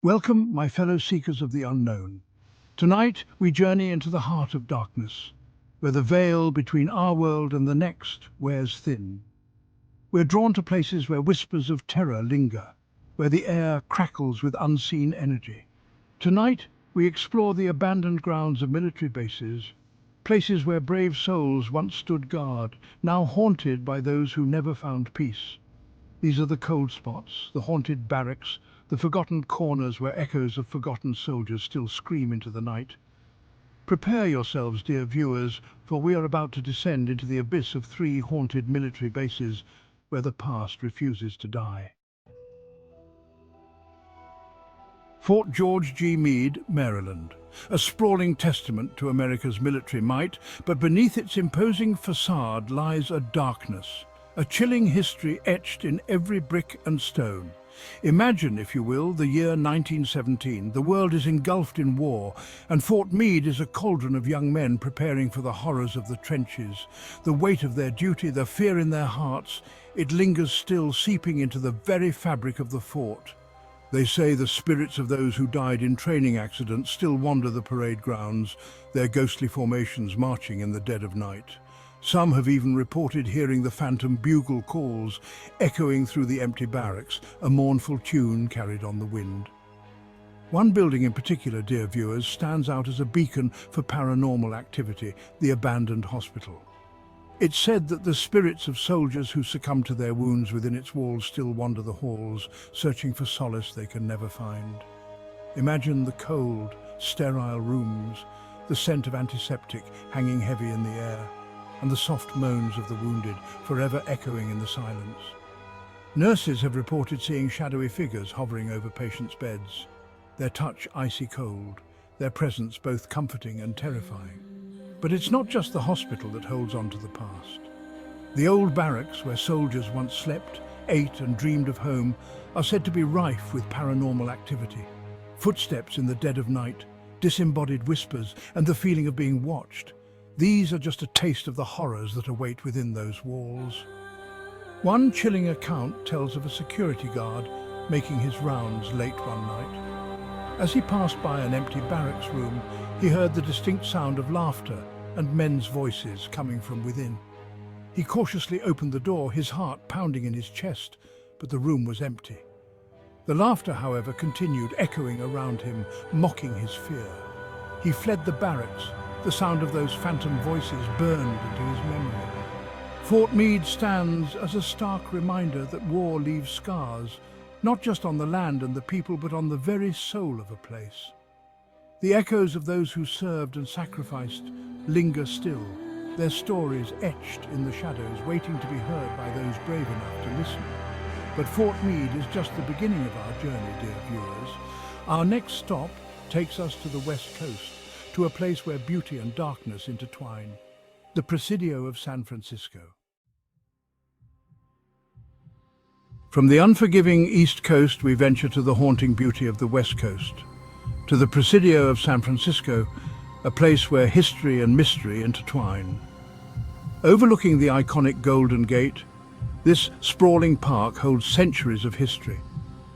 Welcome, my fellow seekers of the unknown. Tonight, we journey into the heart of darkness, where the veil between our world and the next wears thin. We're drawn to places where whispers of terror linger, where the air crackles with unseen energy. Tonight, we explore the abandoned grounds of military bases, places where brave souls once stood guard, now haunted by those who never found peace. These are the cold spots, the haunted barracks, the forgotten corners where echoes of forgotten soldiers still scream into the night. Prepare yourselves, dear viewers, for we are about to descend into the abyss of three haunted military bases where the past refuses to die. Fort George G. Meade, Maryland. A sprawling testament to America's military might, but beneath its imposing facade lies a darkness, a chilling history etched in every brick and stone. Imagine, if you will, the year 1917. The world is engulfed in war, and Fort Meade is a cauldron of young men preparing for the horrors of the trenches. The weight of their duty, the fear in their hearts, it lingers still, seeping into the very fabric of the fort. They say the spirits of those who died in training accidents still wander the parade grounds, their ghostly formations marching in the dead of night. Some have even reported hearing the phantom bugle calls echoing through the empty barracks, a mournful tune carried on the wind. One building in particular, dear viewers, stands out as a beacon for paranormal activity, the abandoned hospital. It's said that the spirits of soldiers who succumbed to their wounds within its walls still wander the halls, searching for solace they can never find. Imagine the cold, sterile rooms, the scent of antiseptic hanging heavy in the air, and the soft moans of the wounded forever echoing in the silence. Nurses have reported seeing shadowy figures hovering over patients' beds, their touch icy cold, their presence both comforting and terrifying. But it's not just the hospital that holds on to the past. The old barracks where soldiers once slept, ate and dreamed of home are said to be rife with paranormal activity. Footsteps in the dead of night, disembodied whispers and the feeling of being watched. These are just a taste of the horrors that await within those walls. One chilling account tells of a security guard making his rounds late one night. As he passed by an empty barracks room, he heard the distinct sound of laughter and men's voices coming from within. He cautiously opened the door, his heart pounding in his chest, but the room was empty. The laughter, however, continued, echoing around him, mocking his fear. He fled the barracks. The sound of those phantom voices burned into his memory. Fort Meade stands as a stark reminder that war leaves scars, not just on the land and the people, but on the very soul of a place. The echoes of those who served and sacrificed linger still, their stories etched in the shadows, waiting to be heard by those brave enough to listen. But Fort Meade is just the beginning of our journey, dear viewers. Our next stop takes us to the West Coast, to a place where beauty and darkness intertwine, the Presidio of San Francisco. From the unforgiving East Coast, we venture to the haunting beauty of the West Coast, to the Presidio of San Francisco, a place where history and mystery intertwine. Overlooking the iconic Golden Gate, this sprawling park holds centuries of history,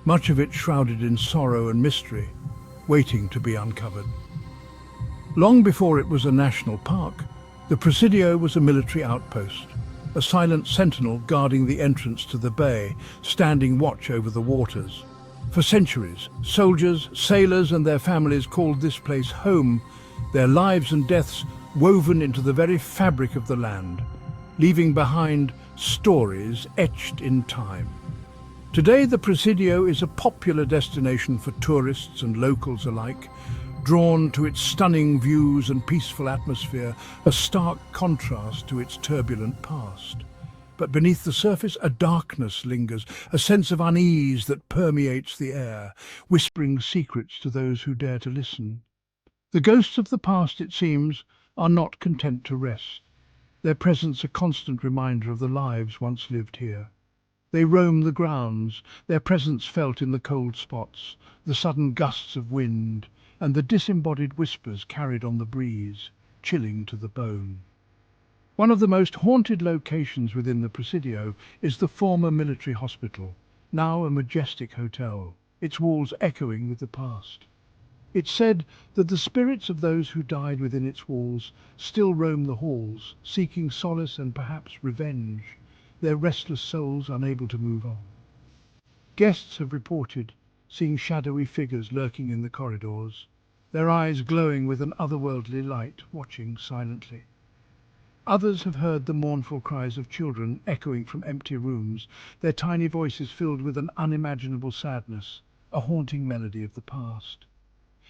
much of it shrouded in sorrow and mystery, waiting to be uncovered. Long before it was a national park, the Presidio was a military outpost, a silent sentinel guarding the entrance to the bay, standing watch over the waters. For centuries, soldiers, sailors and their families called this place home, their lives and deaths woven into the very fabric of the land, leaving behind stories etched in time. Today, the Presidio is a popular destination for tourists and locals alike, drawn to its stunning views and peaceful atmosphere, a stark contrast to its turbulent past. But beneath the surface, a darkness lingers, a sense of unease that permeates the air, whispering secrets to those who dare to listen. The ghosts of the past, it seems, are not content to rest, their presence a constant reminder of the lives once lived here. They roam the grounds, their presence felt in the cold spots, the sudden gusts of wind, and the disembodied whispers carried on the breeze, chilling to the bone. One of the most haunted locations within the Presidio is the former military hospital, now a majestic hotel. its walls echoing with the past. It's said that the spirits of those who died within its walls still roam the halls, seeking solace and perhaps revenge, their restless souls unable to move on. Guests have reported seeing shadowy figures lurking in the corridors, their eyes glowing with an otherworldly light, watching silently. Others have heard the mournful cries of children echoing from empty rooms, their tiny voices filled with an unimaginable sadness, a haunting melody of the past.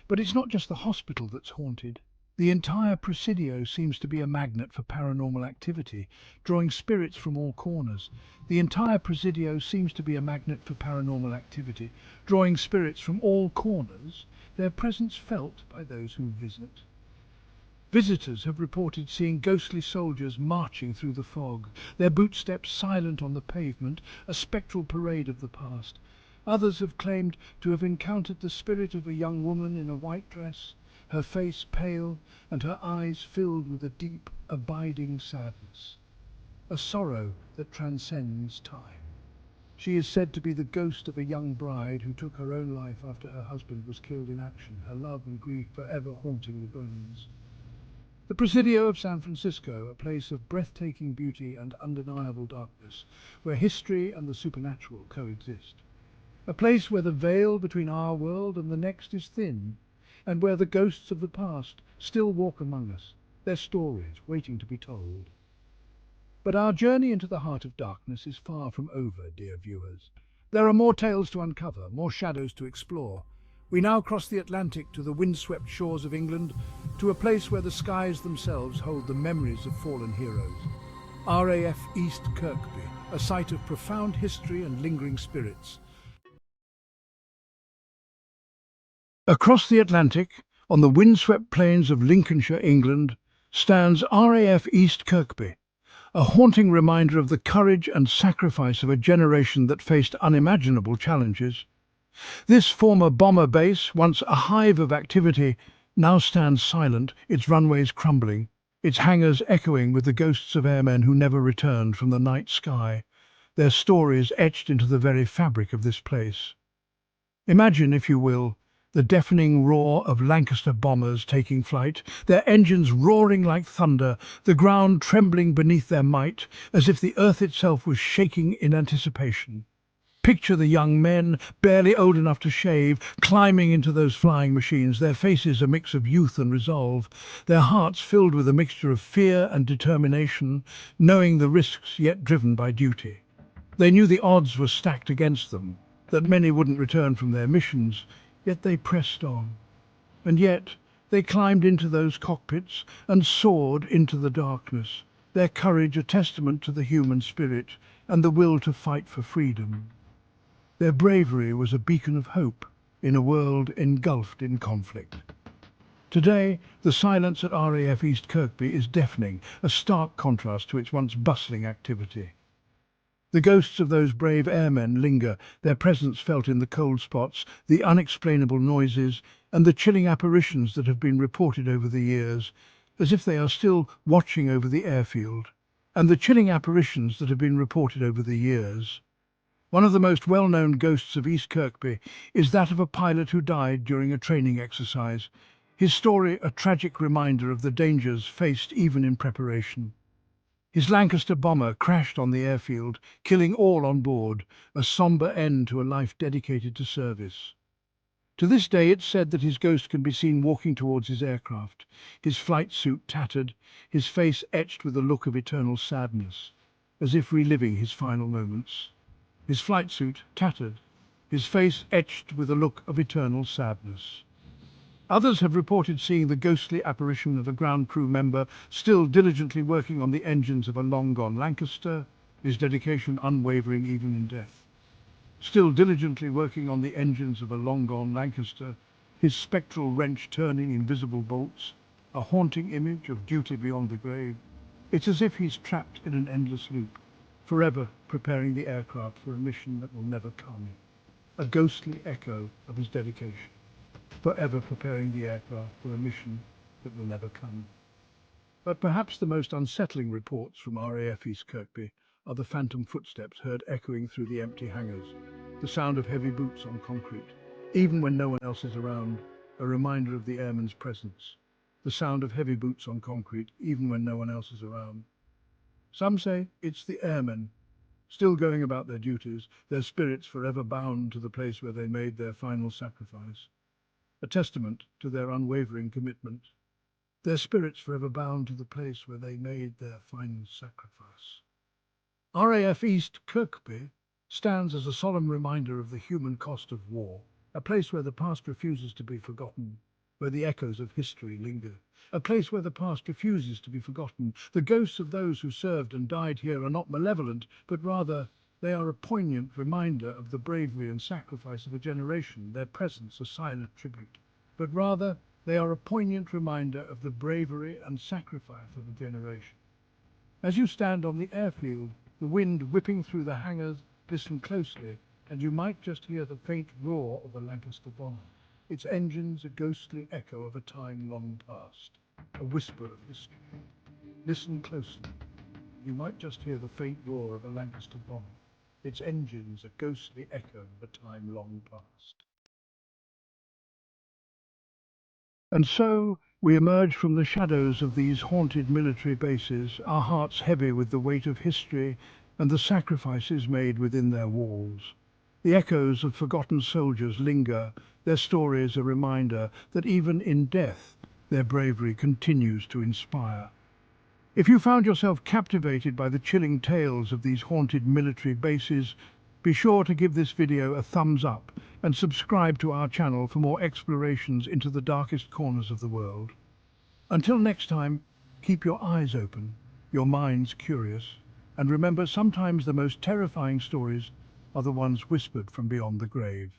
But it's not just the hospital that's haunted. The entire Presidio seems to be a magnet for paranormal activity, drawing spirits from all corners. The entire Presidio seems to be a magnet for paranormal activity, drawing spirits from all corners, their presence felt by those who visit. Visitors have reported seeing ghostly soldiers marching through the fog, their bootsteps silent on the pavement, a spectral parade of the past. Others have claimed to have encountered the spirit of a young woman in a white dress, her face pale and her eyes filled with a deep, abiding sadness, a sorrow that transcends time. She is said to be the ghost of a young bride who took her own life after her husband was killed in action, her love and grief forever haunting the grounds. The Presidio of San Francisco, a place of breathtaking beauty and undeniable darkness, where history and the supernatural coexist. A place where the veil between our world and the next is thin, and where the ghosts of the past still walk among us, their stories waiting to be told. But our journey into the heart of darkness is far from over, dear viewers. There are more tales to uncover, more shadows to explore. We now cross the Atlantic to the windswept shores of England, to a place where the skies themselves hold the memories of fallen heroes. RAF East Kirkby, a site of profound history and lingering spirits. Across the Atlantic, on the windswept plains of Lincolnshire, England, stands RAF East Kirkby, a haunting reminder of the courage and sacrifice of a generation that faced unimaginable challenges. This former bomber base, once a hive of activity, now stands silent, its runways crumbling, its hangars echoing with the ghosts of airmen who never returned from the night sky, their stories etched into the very fabric of this place. Imagine, if you will, the deafening roar of Lancaster bombers taking flight, their engines roaring like thunder, the ground trembling beneath their might, as if the earth itself was shaking in anticipation. Picture the young men, barely old enough to shave, climbing into those flying machines, their faces a mix of youth and resolve, their hearts filled with a mixture of fear and determination, knowing the risks yet driven by duty. They knew the odds were stacked against them, that many wouldn't return from their missions, yet they pressed on. And yet they climbed into those cockpits and soared into the darkness, their courage a testament to the human spirit and the will to fight for freedom. Their bravery was a beacon of hope in a world engulfed in conflict. Today, the silence at RAF East Kirkby is deafening, a stark contrast to its once bustling activity. The ghosts of those brave airmen linger, their presence felt in the cold spots, the unexplainable noises, and the chilling apparitions that have been reported over the years, as if they are still watching over the airfield. And the chilling apparitions that have been reported over the years. One of the most well-known ghosts of East Kirkby is that of a pilot who died during a training exercise. His story a tragic reminder of the dangers faced even in preparation. His Lancaster bomber crashed on the airfield, killing all on board, a sombre end to a life dedicated to service. To this day it's said that his ghost can be seen walking towards his aircraft, his flight suit tattered, his face etched with a look of eternal sadness, as if reliving his final moments. His flight suit tattered, his face etched with a look of eternal sadness. Others have reported seeing the ghostly apparition of a ground crew member still diligently working on the engines of a long-gone Lancaster, his dedication unwavering even in death. Still diligently working on the engines of a long-gone Lancaster, his spectral wrench turning invisible bolts, a haunting image of duty beyond the grave. It's as if he's trapped in an endless loop, forever preparing the aircraft for a mission that will never come. A ghostly echo of his dedication, forever preparing the aircraft for a mission that will never come. But perhaps the most unsettling reports from RAF East Kirkby are the phantom footsteps heard echoing through the empty hangars. The sound of heavy boots on concrete, even when no one else is around, a reminder of the airman's presence. The sound of heavy boots on concrete, even when no one else is around. Some say it's the airmen, still going about their duties, their spirits forever bound to the place where they made their final sacrifice. A testament to their unwavering commitment. Their spirits forever bound to the place where they made their final sacrifice. RAF East Kirkby stands as a solemn reminder of the human cost of war, a place where the past refuses to be forgotten, where the echoes of history linger. A place where the past refuses to be forgotten. The ghosts of those who served and died here are not malevolent, but rather they are a poignant reminder of the bravery and sacrifice of a generation, their presence a silent tribute. But rather, they are a poignant reminder of the bravery and sacrifice of a generation. As you stand on the airfield, the wind whipping through the hangars, listen closely, and you might just hear the faint roar of a Lancaster bomber. Its engines a ghostly echo of a time long past, a whisper of history. Listen closely. You might just hear the faint roar of a Lancaster bomber. Its engines a ghostly echo of a time long past. And so we emerge from the shadows of these haunted military bases, our hearts heavy with the weight of history and the sacrifices made within their walls. The echoes of forgotten soldiers linger, their stories a reminder that even in death their bravery continues to inspire. If you found yourself captivated by the chilling tales of these haunted military bases, be sure to give this video a thumbs up and subscribe to our channel for more explorations into the darkest corners of the world. Until next time, keep your eyes open, your minds curious, and remember sometimes the most terrifying stories are the ones whispered from beyond the grave.